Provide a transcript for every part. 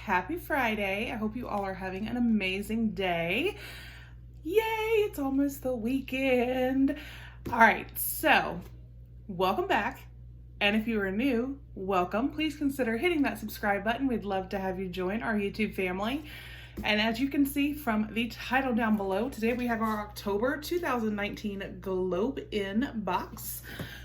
happy Friday. I hope you all are having an amazing day. Yay, it's almost the weekend. All right, so welcome back. And if you are new, welcome. Please consider hitting that subscribe button. We'd love to have you join our YouTube family. And as you can see from the title down below, today we have our October 2019 GlobeIn box.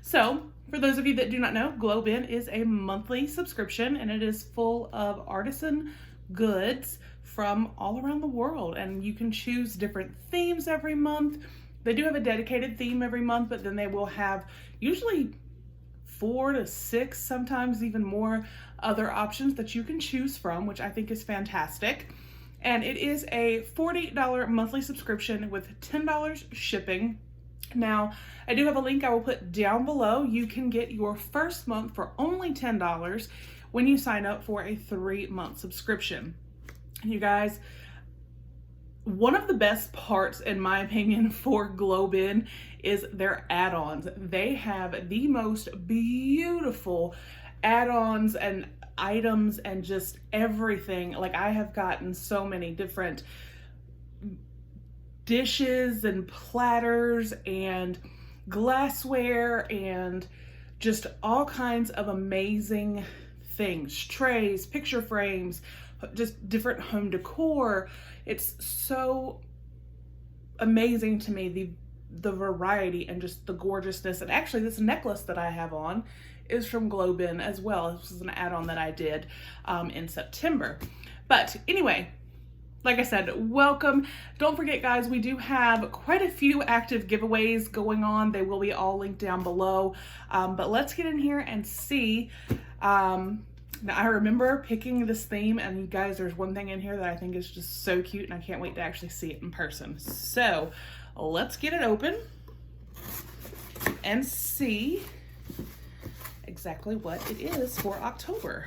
So for those of you that do not know, GlobeIn is a monthly subscription and it is full of artisan goods from all around the world. And you can choose different themes every month. They do have a dedicated theme every month, but then they will have usually 4 to 6, sometimes even more other options that you can choose from, which I think is fantastic. And it is a $40 monthly subscription with $10 shipping. Now, I do have a link I will put down below. You can get your first month for only $10 when you sign up for a 3-month subscription. You guys, one of the best parts, in my opinion, for GlobeIn is their add-ons. They have the most beautiful add-ons and items and just everything. Like, I have gotten so many different dishes and platters and glassware and just all kinds of amazing things. Trays, picture frames, just different home decor. It's so amazing to me, the variety and just the gorgeousness. And actually this necklace that I have on is from GlobeIn as well. This is an add-on that I did in September. But anyway, like I said, welcome. Don't forget, guys, we do have quite a few active giveaways going on. They will be all linked down below. But let's get in here and see. Now, I remember picking this theme, and you guys, there's one thing in here that I think is just so cute, and I can't wait to actually see it in person. So let's get it open and see exactly what it is for October.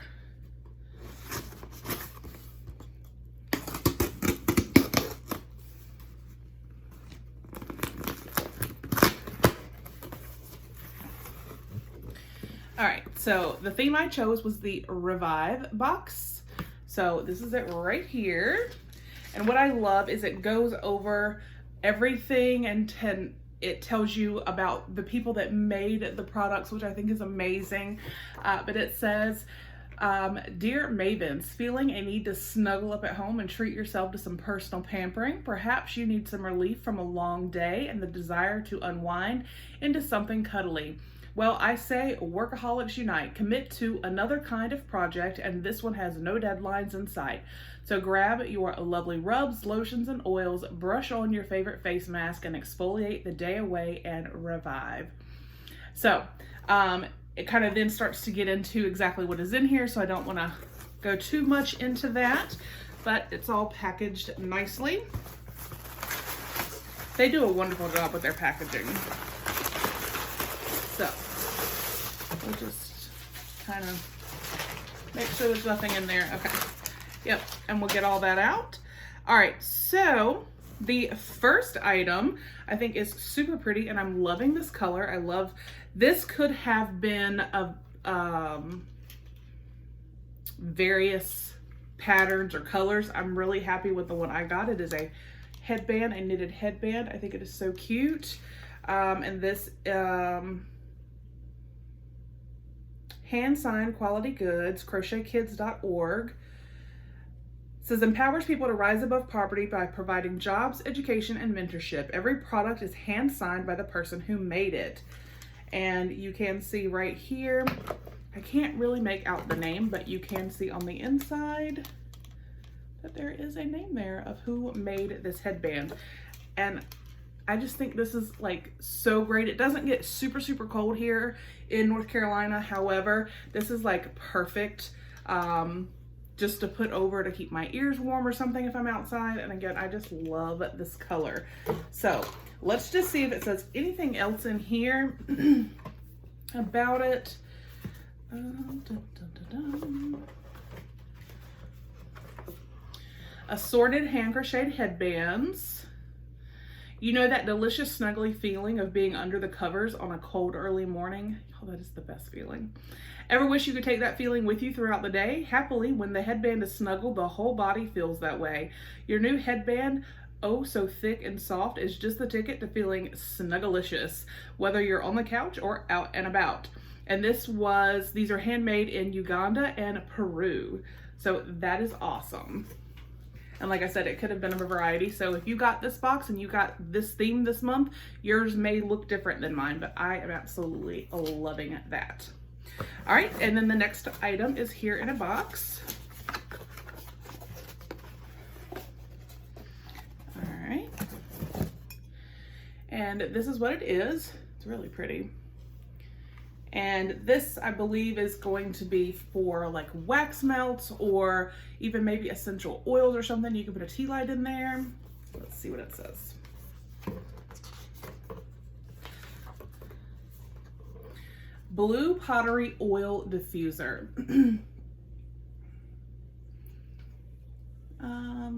All right, so the theme I chose was the Revive box. So this is it right here. And what I love is it goes over everything and it tells you about the people that made the products, which I think is amazing. But it says, Dear Mavens, feeling a need to snuggle up at home and treat yourself to some personal pampering? Perhaps you need some relief from a long day and the desire to unwind into something cuddly. Well, I say workaholics unite. Commit to another kind of project, and this one has no deadlines in sight. So grab your lovely rubs, lotions, and oils, brush on your favorite face mask, and exfoliate the day away and revive. So it kind of then starts to get into exactly what is in here, so I don't want to go too much into that, but it's all packaged nicely. They do a wonderful job with their packaging. So we'll just kind of make sure there's nothing in there. Okay. Yep. And we'll get all that out. All right. So the first item I think is super pretty and I'm loving this color. I love this. Could have been a various patterns or colors. I'm really happy with the one I got. It is a headband, a knitted headband. I think it is so cute. And this hand signed quality goods, crochetkids.org. Says empowers people to rise above poverty by providing jobs, education, and mentorship. Every product is hand signed by the person who made it. And you can see right here, I can't really make out the name, but you can see on the inside that there is a name there of who made this headband. And I just think this is like so great. It doesn't get super cold here in North Carolina. However, this is like perfect just to put over to keep my ears warm or something if I'm outside. And again, I just love this color. So let's just see if it says anything else in here about it. Assorted hand crocheted headbands. You know that delicious snuggly feeling of being under the covers on a cold early morning? Oh, that is the best feeling. Ever wish you could take that feeling with you throughout the day? Happily, when the headband is snuggled, the whole body feels that way. Your new headband, oh so thick and soft, is just the ticket to feeling snuggalicious, whether you're on the couch or out and about. And these are handmade in Uganda and Peru. So that is awesome. And like I said, it could have been of a variety. So if you got this box and you got this theme this month, yours may look different than mine, but I am absolutely loving that. All right, and then the next item is here in a box. All right. And this is what it is. It's really pretty. And this, I believe, is going to be for like wax melts or even maybe essential oils or something. You can put a tea light in there. Let's see what it says. Blue Pottery Oil Diffuser.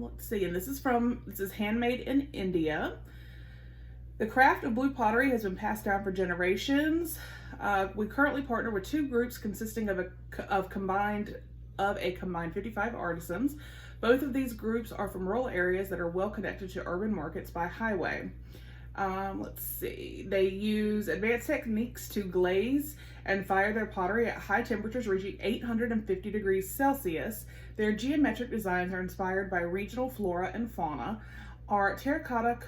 Let's see, and this is handmade in India. The craft of blue pottery has been passed down for generations. We currently partner with two groups consisting of a combined 55 artisans. Both of these groups are from rural areas that are well connected to urban markets by highway. Let's see, they use advanced techniques to glaze and fire their pottery at high temperatures reaching 850 degrees Celsius. Their geometric designs are inspired by regional flora and fauna. Our terracotta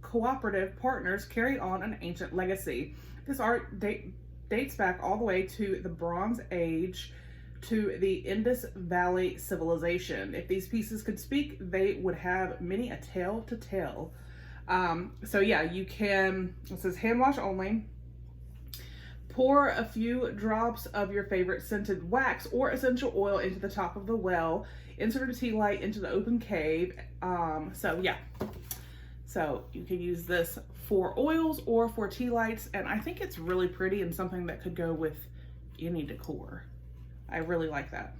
cooperative partners carry on an ancient legacy. This art dates back all the way to the Bronze Age, to the Indus Valley civilization. If these pieces could speak, they would have many a tale to tell. So yeah, you can, it says hand wash only. Pour a few drops of your favorite scented wax or essential oil into the top of the well. Insert a tea light into the open cave. So yeah. So you can use this for oils or for tea lights, and I think it's really pretty and something that could go with any decor. I really like that.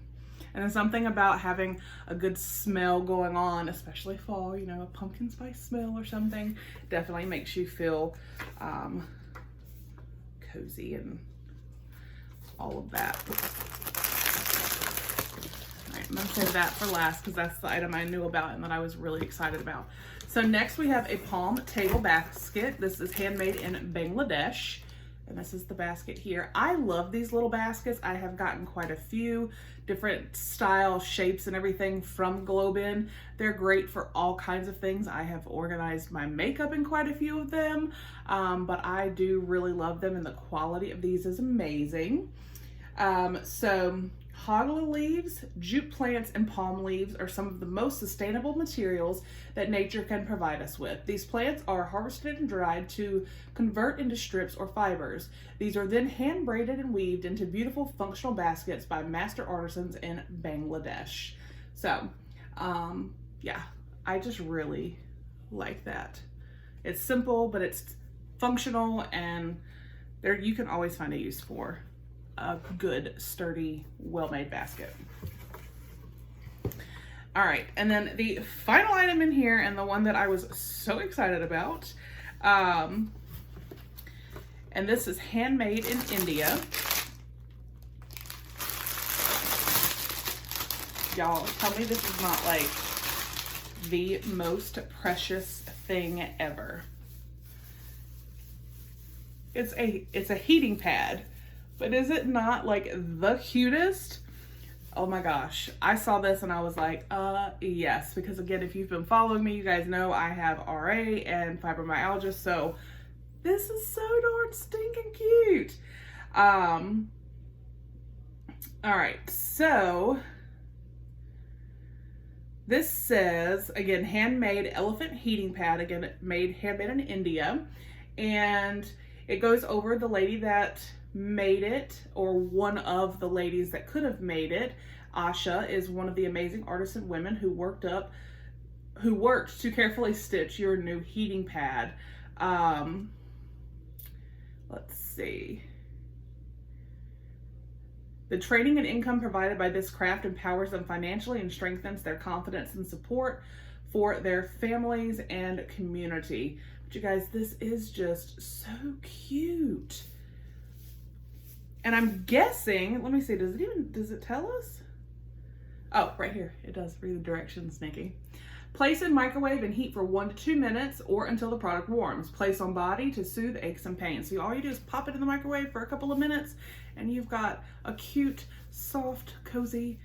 And then something about having a good smell going on, especially fall, you know, a pumpkin spice smell or something, definitely makes you feel cozy and all of that. All right, I'm gonna save that for last because that's the item I knew about and that I was really excited about. So next we have a palm table basket. This is handmade in Bangladesh. And this is the basket here. I love these little baskets. I have gotten quite a few different style, shapes, and everything from GlobeIn. They're great for all kinds of things. I have organized my makeup in quite a few of them, but I do really love them, and the quality of these is amazing. So hogla leaves, jute plants, and palm leaves are some of the most sustainable materials that nature can provide us with. These plants are harvested and dried to convert into strips or fibers. These are then hand braided and weaved into beautiful functional baskets by master artisans in Bangladesh. So, yeah, I just really like that. It's simple, but it's functional, and there you can always find a use for a good, sturdy, well-made basket. All right, and then the final item in here, and the one that I was so excited about, and this is handmade in India. Y'all, tell me this is not like the most precious thing ever. It's a heating pad. But is it not like the cutest? Oh my gosh. I saw this and I was like, yes. Because again, if you've been following me, you guys know I have RA and fibromyalgia. So this is so darn stinking cute. All right. So this says, again, handmade elephant heating pad. Again, handmade in India. And it goes over the lady that made it, or one of the ladies that could have made it. Asha is one of the amazing artisan women who worked to carefully stitch your new heating pad. Let's see. The training and income provided by this craft empowers them financially and strengthens their confidence and support for their families and community. But you guys, this is just so cute. And I'm guessing, let me see, does it tell us? Oh, right here, it does. Read the directions, Nikki. Place in microwave and heat for 1 to 2 minutes or until the product warms. Place on body to soothe aches and pains. So all you do is pop it in the microwave for a couple of minutes and you've got a cute, soft, cozy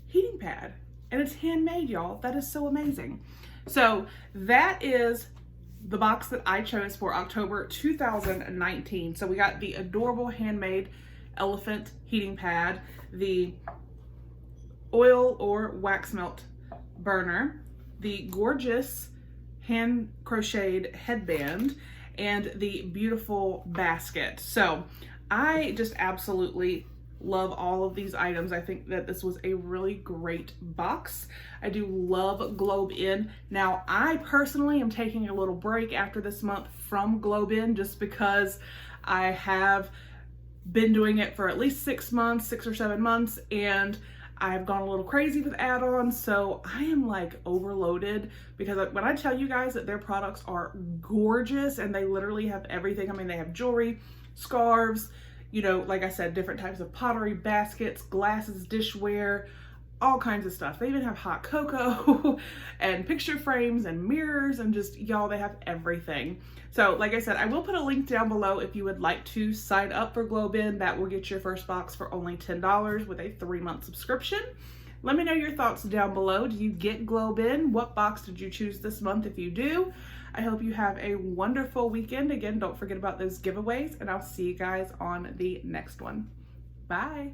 heating pad. And it's handmade, y'all. That is so amazing. So that is the box that I chose for October 2019. So we got the adorable handmade elephant heating pad, the oil or wax melt burner, the gorgeous hand crocheted headband, and the beautiful basket. So I just absolutely love all of these items. I think that this was a really great box. I do love GlobeIn. Now, I personally am taking a little break after this month from GlobeIn just because I have been doing it for at least 6 months, 6 or 7 months, and I've gone a little crazy with add-ons, so I am like overloaded because when I tell you guys that their products are gorgeous and they literally have everything. I mean, they have jewelry, scarves, you know, like I said, different types of pottery, baskets, glasses, dishware, all kinds of stuff. They even have hot cocoa and picture frames and mirrors and just, y'all, they have everything. So like I said, I will put a link down below if you would like to sign up for GlobeIn. That will get your first box for only $10 with a 3-month subscription. Let me know your thoughts down below. Do you get GlobeIn? What box did you choose this month if you do? I hope you have a wonderful weekend. Again, don't forget about those giveaways, and I'll see you guys on the next one. Bye.